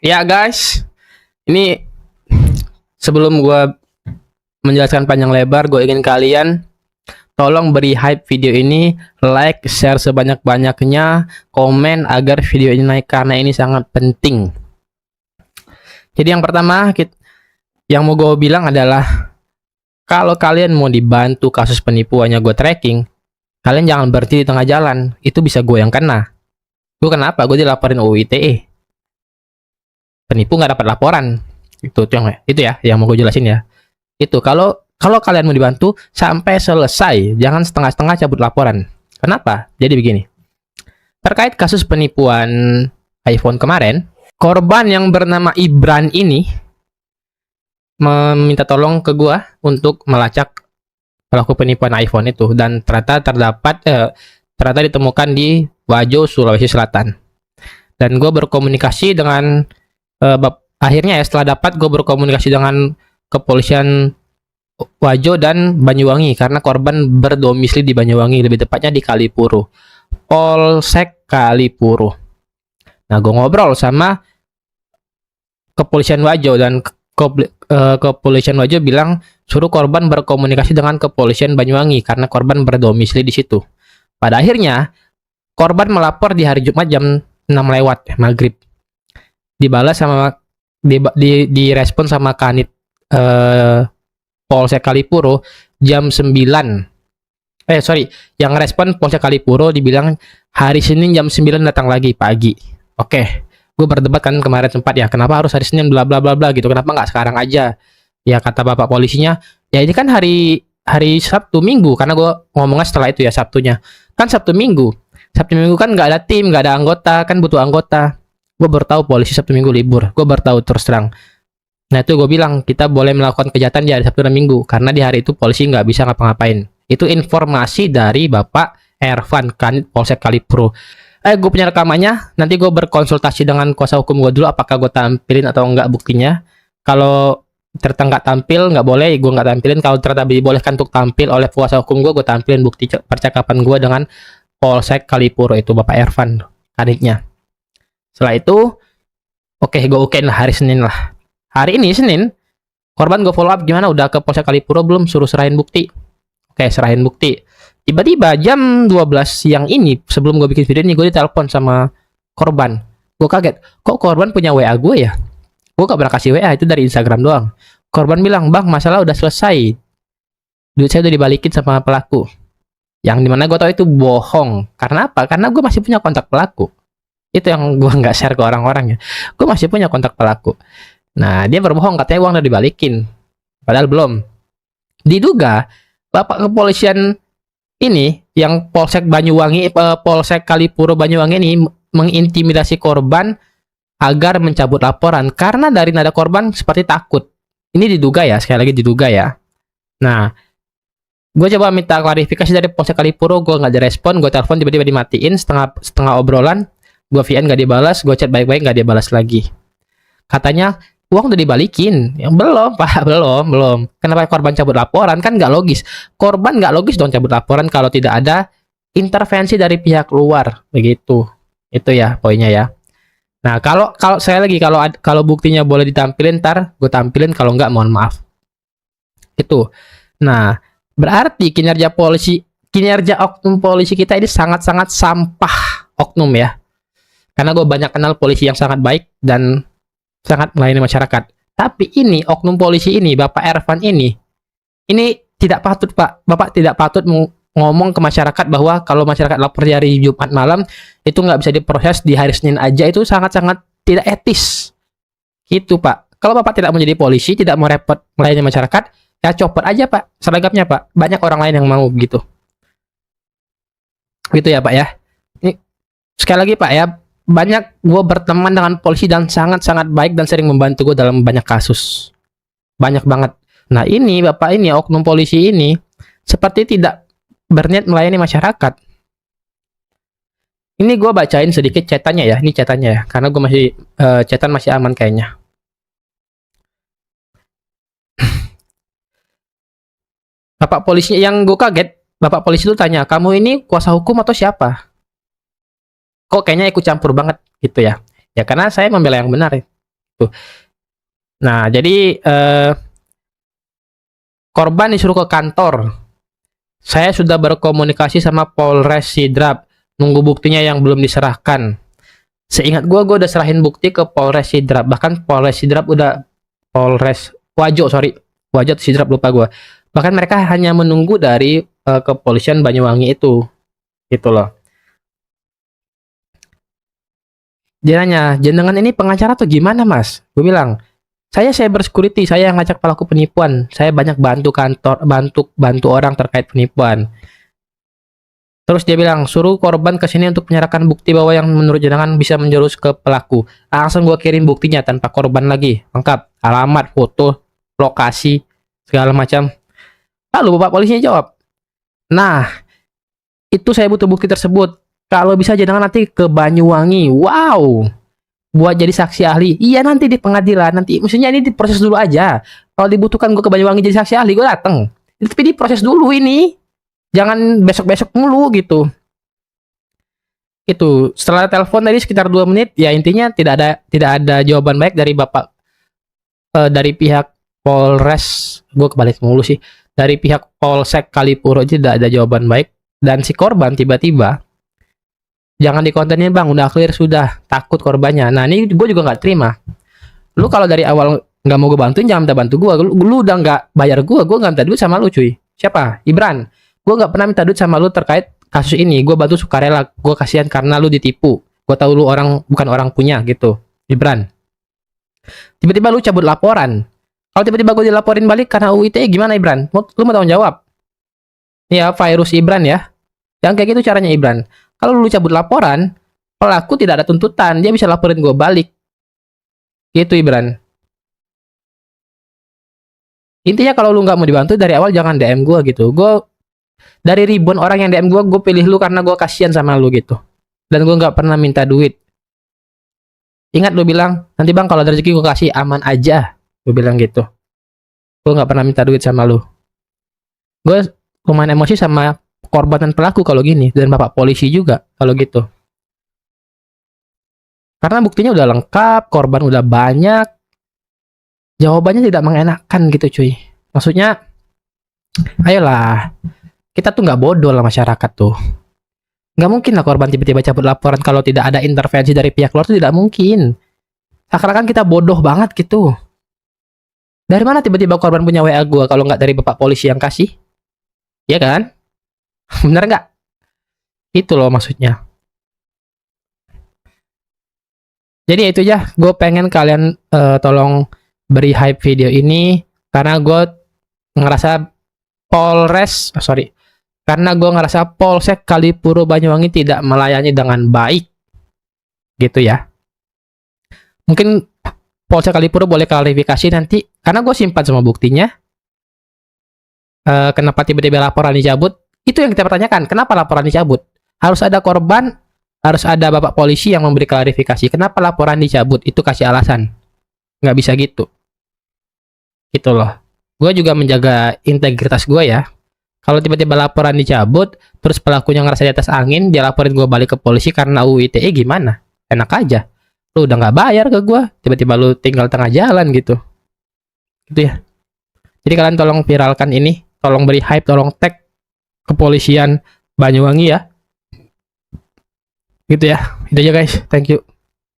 Ya guys, ini sebelum gue menjelaskan panjang lebar, gue ingin kalian tolong beri hype video ini, like, share sebanyak-banyaknya, komen agar video ini naik karena ini sangat penting. Jadi yang pertama, yang mau gue bilang adalah kalau kalian mau dibantu kasus penipuannya gue tracking, kalian jangan berhenti di tengah jalan. Itu bisa gue yang kena. Gue kenapa? Gue dilaporin UU ITE. Penipu nggak dapat laporan. Itu ya yang mau gue jelasin ya. Itu kalau kalian mau dibantu sampai selesai, jangan setengah-setengah cabut laporan. Kenapa? Jadi begini. Terkait kasus penipuan iPhone kemarin, korban yang bernama Ibran ini meminta tolong ke gua untuk melacak pelaku penipuan iPhone itu, dan ternyata ditemukan di Wajo, Sulawesi Selatan. Dan gue berkomunikasi dengan akhirnya ya, setelah dapat gue berkomunikasi dengan kepolisian Wajo dan Banyuwangi karena korban berdomisili di Banyuwangi, lebih tepatnya di Kalipuro, Polsek Kalipuro. Nah, gue ngobrol sama kepolisian Wajo dan kepolisian Wajo bilang suruh korban berkomunikasi dengan kepolisian Banyuwangi karena korban berdomisili di situ. Pada akhirnya korban melapor di hari Jumat jam 6 lewat maghrib. Dibalas sama direspon sama Kanit Polsek Kalipuro jam 9. Yang respon Polsek Kalipuro dibilang hari Senin jam 9 datang lagi pagi. Oke. Gue berdebat kan kemarin sempat ya, kenapa harus hari Senin bla bla bla bla gitu, kenapa nggak sekarang aja? Ya kata bapak polisinya, ya ini kan hari Sabtu Minggu, karena gue ngomongnya setelah itu ya, Sabtu Minggu kan nggak ada tim, nggak ada anggota, kan butuh anggota. Gue baru tahu polisi Sabtu Minggu libur, gue baru tahu terus terang. Nah itu gue bilang kita boleh melakukan kejahatan di hari Sabtu dan Minggu karena di hari itu polisi nggak bisa ngapa-ngapain. Itu informasi dari Bapak Ervan Kanit Polsek Kalipuro. Gue punya rekamannya, nanti gue berkonsultasi dengan kuasa hukum gue dulu apakah gue tampilin atau enggak buktinya. Kalau ternyata nggak tampil, nggak boleh, gue nggak tampilin. Kalau ternyata dibolehkan untuk tampil oleh kuasa hukum gue tampilin bukti percakapan gue dengan Polsek Kalipuro itu Bapak Ervan Kanitnya. Setelah itu, gue okein lah hari Senin lah. Hari ini Senin, korban gue follow up gimana, udah ke Polsek Kalipuro belum, suruh serahin bukti. Oke, serahin bukti. Tiba-tiba jam 12 siang ini, sebelum gue bikin video ini, gue ditelepon sama korban. Gue kaget, kok korban punya WA gue ya? Gue gak pernah kasih WA, itu dari Instagram doang. Korban bilang, bang, masalah udah selesai. Duit saya udah dibalikin sama pelaku. Yang dimana gue tau itu bohong. Karena apa? Karena gue masih punya kontak pelaku. Itu yang gue nggak share ke orang-orang ya. Gue masih punya kontak pelaku. Nah, dia berbohong, katanya uang udah dibalikin. Padahal belum. Diduga, bapak kepolisian ini, yang Polsek Banyuwangi, Polsek Kalipuro Banyuwangi ini mengintimidasi korban agar mencabut laporan. Karena dari nada korban seperti takut. Ini diduga ya, sekali lagi diduga ya. Nah, gue coba minta klarifikasi dari Polsek Kalipuro, gue nggak direspon, gue telepon tiba-tiba dimatiin, setengah obrolan. Gue VN gak dibalas, gue chat baik-baik gak dibalas lagi. Katanya uang udah dibalikin. Yang belum pak, belum. Kenapa korban cabut laporan? Kan gak logis. Korban gak logis dong cabut laporan kalau tidak ada intervensi dari pihak luar. Begitu. Itu ya poinnya ya. Nah kalau saya lagi kalau buktinya boleh ditampilin, ntar gue tampilin, kalau nggak mohon maaf. Itu. Nah berarti kinerja oknum polisi kita ini sangat-sangat sampah oknum ya. Karena gue banyak kenal polisi yang sangat baik dan sangat melayani masyarakat. Tapi ini, oknum polisi ini, Bapak Ervan ini tidak patut, Pak. Bapak tidak patut ngomong ke masyarakat bahwa kalau masyarakat lapor di hari Jumat malam, itu nggak bisa diproses di hari Senin aja, itu sangat-sangat tidak etis. Gitu, Pak. Kalau Bapak tidak menjadi polisi, tidak mau repot melayani masyarakat, ya copot aja, Pak. Seragamnya, Pak. Banyak orang lain yang mau gitu. Gitu ya, Pak ya. Ini, sekali lagi, Pak ya, banyak gue berteman dengan polisi dan sangat-sangat baik dan sering membantu gue dalam banyak kasus. Banyak banget. Nah ini bapak ini, oknum polisi ini seperti tidak berniat melayani masyarakat. Ini gue bacain sedikit chatannya ya. Ini chatannya ya, karena gue masih chatan masih aman kayaknya. Bapak polisi yang gue kaget, bapak polisi itu tanya, kamu ini kuasa hukum atau siapa? Kok kayaknya ikut campur banget gitu ya. Ya karena saya membela yang benar ya. Tuh. Nah, jadi korban disuruh ke kantor. Saya sudah berkomunikasi sama Polres Sidrap, nunggu buktinya yang belum diserahkan. Seingat gue udah serahin bukti ke Polres Sidrap. Bahkan Polres Sidrap udah Polres Wajo, sorry. Wajo atau Sidrap lupa gue. Bahkan mereka hanya menunggu dari kepolisian Banyuwangi itu. Gitu loh. Dia nanya, jenengan ini pengacara atau gimana mas? Gue bilang, saya cyber security, saya yang ngajak pelaku penipuan. Saya banyak bantu kantor, bantu orang terkait penipuan. Terus dia bilang, suruh korban ke sini untuk menyerahkan bukti bahwa yang menurut jenengan bisa menjurus ke pelaku. Langsung gue kirim buktinya tanpa korban lagi. Lengkap, alamat, foto, lokasi, segala macam. Lalu bapak polisinya jawab, nah, itu saya butuh bukti tersebut. Kalau bisa jenengan nanti ke Banyuwangi. Wow, buat jadi saksi ahli. Iya nanti di pengadilan nanti. Maksudnya ini diproses dulu aja. Kalau dibutuhkan gue ke Banyuwangi jadi saksi ahli, gue dateng. Tapi diproses dulu ini. Jangan besok-besok mulu gitu. Itu setelah telepon tadi sekitar 2 menit, ya intinya tidak ada jawaban baik dari bapak dari pihak Polres. Gue kebalik mulu sih. Dari pihak Polsek Kalipuro tidak ada jawaban baik. Dan si korban tiba-tiba, jangan dikontenin bang, udah clear sudah, takut korbannya. Nah ini gue juga nggak terima. Lu kalau dari awal nggak mau gue bantuin, jangan minta bantu gue. Lu udah nggak bayar gue nggak minta duit sama lu cuy. Siapa? Ibran. Gue nggak pernah minta duit sama lu terkait kasus ini. Gue bantu sukarela. Gue kasihan karena lu ditipu. Gue tahu lu bukan orang punya gitu. Ibran. Tiba-tiba lu cabut laporan. Kalau tiba-tiba gue dilaporin balik karena UU ITE gimana Ibran? Lu mau tanggung jawab? Ya virus Ibran ya. Yang kayak gitu caranya Ibran. Kalau lu cabut laporan, pelaku tidak ada tuntutan, dia bisa laporin gue balik. Gitu Ibran. Intinya kalau lu nggak mau dibantu dari awal jangan DM gue gitu. Gue dari ribuan orang yang DM gue pilih lu karena gue kasihan sama lu gitu. Dan gue nggak pernah minta duit. Ingat lu bilang, nanti bang kalau ada rezeki gue kasih, aman aja. Gue bilang gitu. Gue nggak pernah minta duit sama lu. Gue lumayan emosi sama korban dan pelaku kalau gini, dan bapak polisi juga kalau gitu. Karena buktinya udah lengkap, korban udah banyak, jawabannya tidak mengenakan gitu cuy. Maksudnya, ayolah, kita tuh nggak bodoh lah masyarakat tuh. Nggak mungkin lah korban tiba-tiba cabut laporan kalau tidak ada intervensi dari pihak luar, itu tidak mungkin. Seakan-akan kita bodoh banget gitu. Dari mana tiba-tiba korban punya WA gue kalau nggak dari bapak polisi yang kasih? Iya kan? Bener nggak? Itu loh maksudnya. Jadi itu aja, gue pengen kalian tolong beri hype video ini karena gue ngerasa Polsek Kalipuro Banyuwangi tidak melayani dengan baik gitu ya. Mungkin Polsek Kalipuro boleh klarifikasi nanti karena gue simpan semua buktinya. Kenapa tiba-tiba laporan dicabut? Itu yang kita pertanyakan, kenapa laporan dicabut? Harus ada korban, harus ada bapak polisi yang memberi klarifikasi. Kenapa laporan dicabut? Itu kasih alasan. Nggak bisa gitu. Gitu loh. Gue juga menjaga integritas gue ya. Kalau tiba-tiba laporan dicabut, terus pelakunya ngerasa di atas angin, dia laporin gue balik ke polisi karena UU ITE gimana? Enak aja. Lu udah nggak bayar ke gue, tiba-tiba lu tinggal tengah jalan gitu. Gitu ya. Jadi kalian tolong viralkan ini, tolong beri hype, tolong tag kepolisian Banyuwangi ya. Gitu ya. Itu aja guys. Thank you.